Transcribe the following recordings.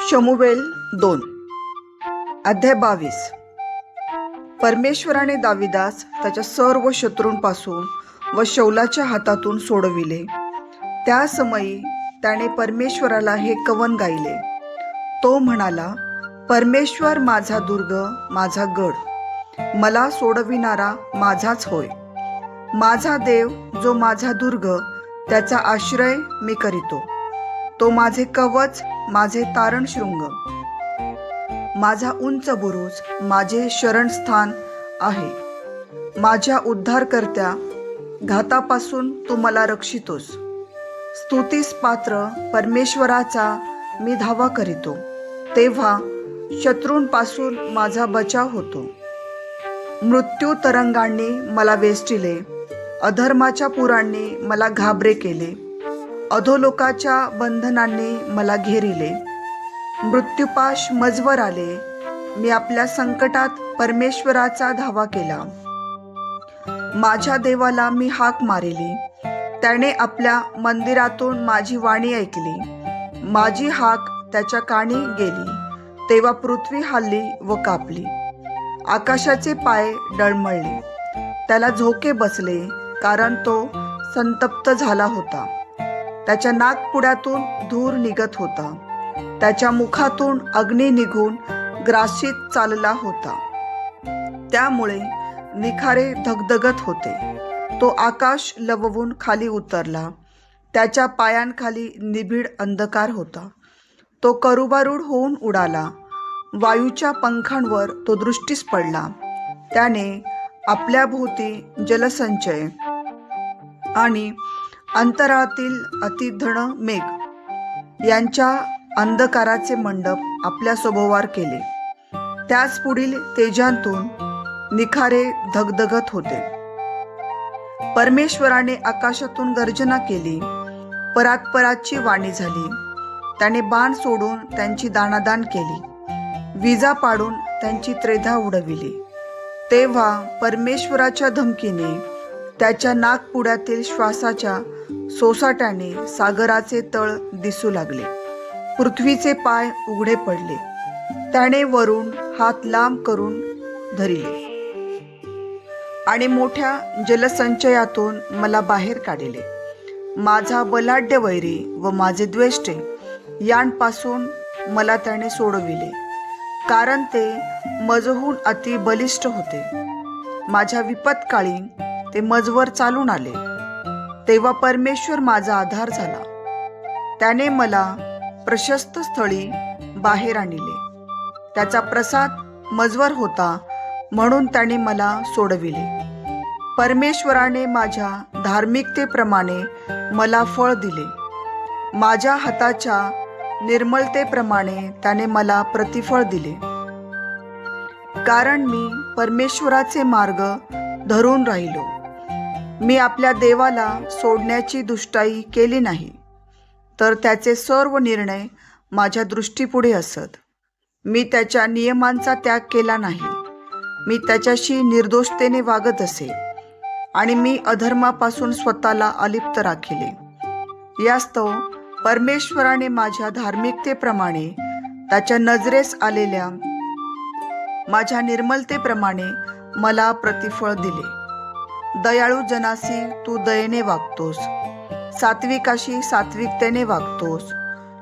शमूएल 2 अध्याय 22। परमेश्वराने दाविदास त्याच्या सर्व शत्रूंपासून व शौलाच्या हातातून सोडविले। त्या समयी त्याने परमेश्वराला हे कवन गायले। तो म्हणाला, परमेश्वर माझा दुर्ग, माझा गड, मला सोडविणारा माझाच होय। माझा देव जो माझा दुर्ग, त्याचा आश्रय मी करीतो। तो माझे कवच, माझे तारणशृंग, माझा उंच बुरुज, माझे शरणस्थान आहे। माझ्या उद्धारकर्त्या, घातापासून तू मला रक्षितोस। स्तुतीस पात्र परमेश्वराचा मी धावा करीतो, तेव्हा शत्रूंपासून माझा बचाव होतो। मृत्यू तरंगांनी मला वेष्टिले, अधर्माच्या पुरांनी मला घाबरे केले। अधोलोकाच्या बंधनांनी मला घेरिले, मृत्युपाश मजवर आले। मी आपल्या संकटात परमेश्वराचा धावा केला। माझ्या देवाला मी हाक मारिली, त्याने आपल्या मंदिरातून माझी वाणी ऐकली। माझी हाक त्याच्या कानी गेली, तेव्हा पृथ्वी हलली व कापली। आकाशाचे पाय डळमळले, त्याला झोके बसले, कारण तो संतप्त झाला होता। त्याच्या नाकपुड्यातून धूर निघत होता, त्याच्या मुखातून अग्नी निघून ग्राशीत चालला होता। त्यामुळे निखारे धगधगत होते। तो आकाश लववून खाली उतरला, त्याच्या पायांखाली निबिड अंधकार होता। तो करुबारूढ होऊन उडाला, वायूच्या पंखांवर तो दृष्टीस पडला। त्याने आपल्या भोवती जलसंचय आणि अंतराळातील अतिधन मेघ यांच्या अंधकाराचे मंडप आपल्या सभोवार केले। त्याच पुढील तेजांतून निखारे धगधगत होते। परमेश्वराने आकाशातून गर्जना केली, परात्पराची वाणी झाली। त्याने बाण सोडून त्यांची दाणादाण केली, विजा पाडून त्यांची त्रेधा उडविली। तेव्हा परमेश्वराच्या धमकीने, त्याच्या नाकपुड्यातील श्वासाच्या सोसाट्याने सागराचे तळ दिसू लागले। पृथ्वीचे पाय उघडे पडले, त्याने वरून हात लांब करून धरिले आणि मोठ्या जलसंचयातून मला बाहेर काढले। माझा बलाढ्य वैरी व माझे द्वेष्टे यांपासून मला त्याने सोडविले, कारण ते मजहून अति बलिष्ठ होते। माझ्या विपत्काळी ते मजवर चालून आले, तेव्हा परमेश्वर माझा आधार झाला। त्याने मला प्रशस्त स्थळी बाहेर आणले। त्याचा प्रसाद मजवर होता, म्हणून त्याने मला सोडविले। परमेश्वराने माझ्या धार्मिकतेप्रमाणे मला फळ दिले। माझ्या हाताच्या निर्मलतेप्रमाणे त्याने मला प्रतिफळ दिले, कारण मी परमेश्वराचे मार्ग धरून राहिलो। मी आपल्या देवाला सोडण्याची दुष्टाई केली नाही, तर त्याचे सर्व निर्णय माझ्या दृष्टीपुढे असत। मी त्याच्या नियमांचा त्याग केला नाही। मी त्याच्याशी निर्दोषतेने वागत असे, आणि मी अधर्मापासून स्वतःला अलिप्त राखिले। यास्तव परमेश्वराने माझ्या धार्मिकतेप्रमाणे, त्याच्या नजरेस आलेल्या माझ्या निर्मलतेप्रमाणे मला प्रतिफळ दिले। दयाळू जनासी तू दयेने वागतोस, सात्विकाशी सात्विकतेने वागतोस।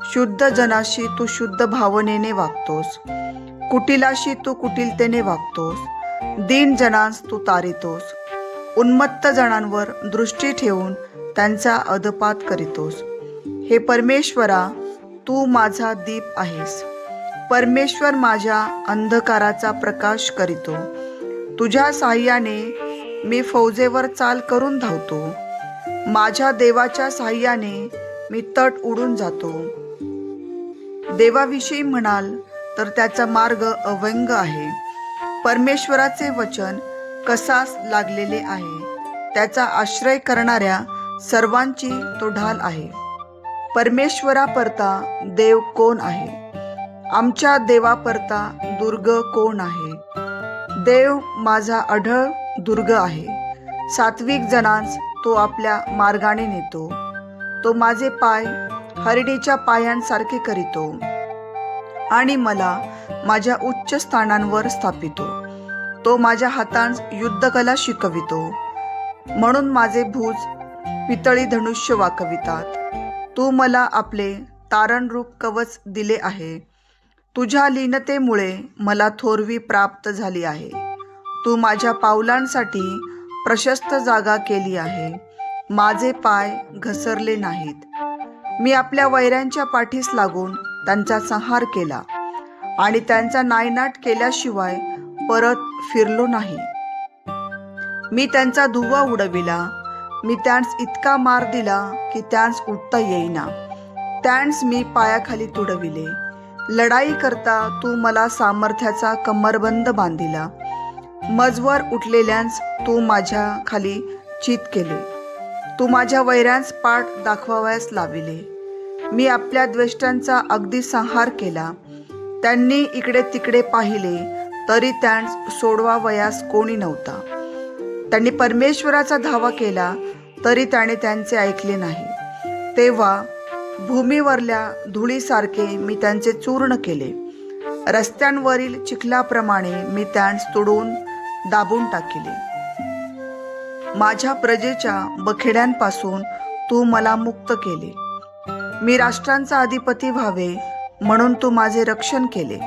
शुद्ध जनाशी तू शुद्ध भावनेने वागतोस, कुटिलाशी तू कुटिलतेने वागतोस। दीन जनांस तू तारितोस, उन्मत्त जणांवर दृष्टी ठेवून त्यांचा अधपात करीतोस। हे परमेश्वरा, तू माझा दीप आहेस। परमेश्वर माझ्या अंधकाराचा प्रकाश करीतो। तुझ्या साह्याने मी फौजेवर चाल करून धावतो। माझ्या देवाच्या साह्याने मी तट उडून जातो। देवाविषयी म्हणाल तर त्याचा मार्ग अव्यंग आहे। परमेश्वराचे वचन कसास लागलेले आहे। त्याचा आश्रय करणाऱ्या सर्वांची तो ढाल आहे। परमेश्वरापरता देव कोण आहे? आमच्या देवापरता दुर्ग कोण आहे? देव माझा अढळ दुर्ग आहे। सात्विक जनांस तो आपल्या मार्गाने नेतो। तो माझे पाय हरिणीच्या पायांसारखे करीतो। आणि मला माझ्या उच्च स्थानांवर स्थापितो. तो माझ्या हातांस युद्धकला शिकवितो, म्हणून माझे भुज पितळी धनुष्य वाकवितात. तू मला आपले तारणरूप कवच दिले आहे. तुझ्या लीनतेमुळे मला थोरवी प्राप्त झाली आहे. तू माझ्या पावलांसाठी प्रशस्त जागा केली आहे. माझे पाय घसरले नाहीत. मी आपल्या वैऱ्यांच्या पाठीस लागून त्यांचा संहार केला आणि त्यांचा नायनाट केल्याशिवाय परत फिरलो नाही. मी त्यांचा धुव्वा उडविला. मी त्यांस इतका मार दिला की त्यांस उठता येईना. त्यांस मी पायाखाली तुडविले. लढाई करता तू मला सामर्थ्याचा कमरबंद बांधिला. मजवर उठलेल्यांस तू माझ्या खाली चित केले. तू माझ्या वैऱ्यांस पाठ दाखवावयास लाविले. मी आपल्या द्वेष्टांचा अगदी संहार केला. त्यांनी इकडे तिकडे पाहिले तरी त्यांस सोडवावयास कोणी नव्हता. त्यांनी परमेश्वराचा धावा केला तरी त्याने त्यांचे ऐकले नाही. तेव्हा भूमीवरल्या धुळीसारखे मी त्यांचे चूर्ण केले. रस्त्यांवरील चिखलाप्रमाणे मी त्यांस तुडून दाबून टाकिले. माझ्या प्रजेच्या बखेड्यांपासून तू मला मुक्त केले. मी राष्ट्रांचा अधिपती व्हावे म्हणून तू माझे रक्षण केले.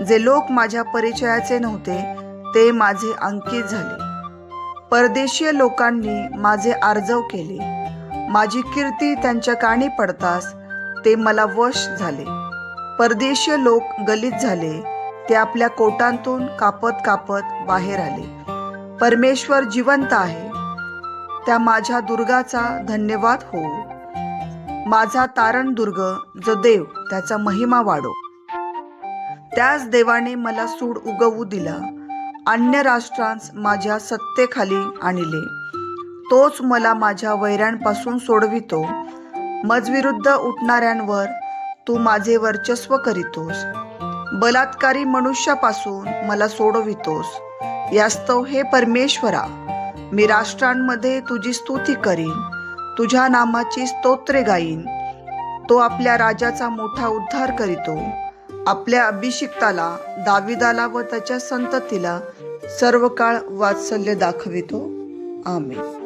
जे लोक माझ्या परिचयाचे नव्हते ते माझे अंकित झाले. परदेशीय लोकांनी माझे आर्जव केले. माझी कीर्ती त्यांच्या कानी पडताच ते मला वश झाले. परदेशीय लोक गलित झाले. ते आपल्या कोटांतून कापत कापत बाहेर आले. परमेश्वर जिवंत आहे. त्या माझ्या दुर्गाचा धन्यवाद हो. माझा तारण दुर्ग जो देव, त्याचा महिमा वाढो. त्याच देवाने मला सूड उगवू दिला. अन्य राष्ट्रांस माझ्या सत्तेखाली आणले. तोच मला माझ्या वैऱ्यांपासून सोडवितो. मजविरुद्ध उठणाऱ्यांवर तू माझे वर्चस्व करीतोस. बलात्कारी मनुष्यापासून मला सोडवितोस. यास्तव हे परमेश्वरा, मी राष्ट्रांमध्ये तुझी स्तुती करीन. तुझ्या नामाची स्तोत्रे गाईन. तो आपल्या राजाचा मोठा उद्धार करीतो. आपल्या अभिषिक्ताला दाविदाला व त्याच्या संततीला सर्व काळ वात्सल्य दाखवितो. आमेन.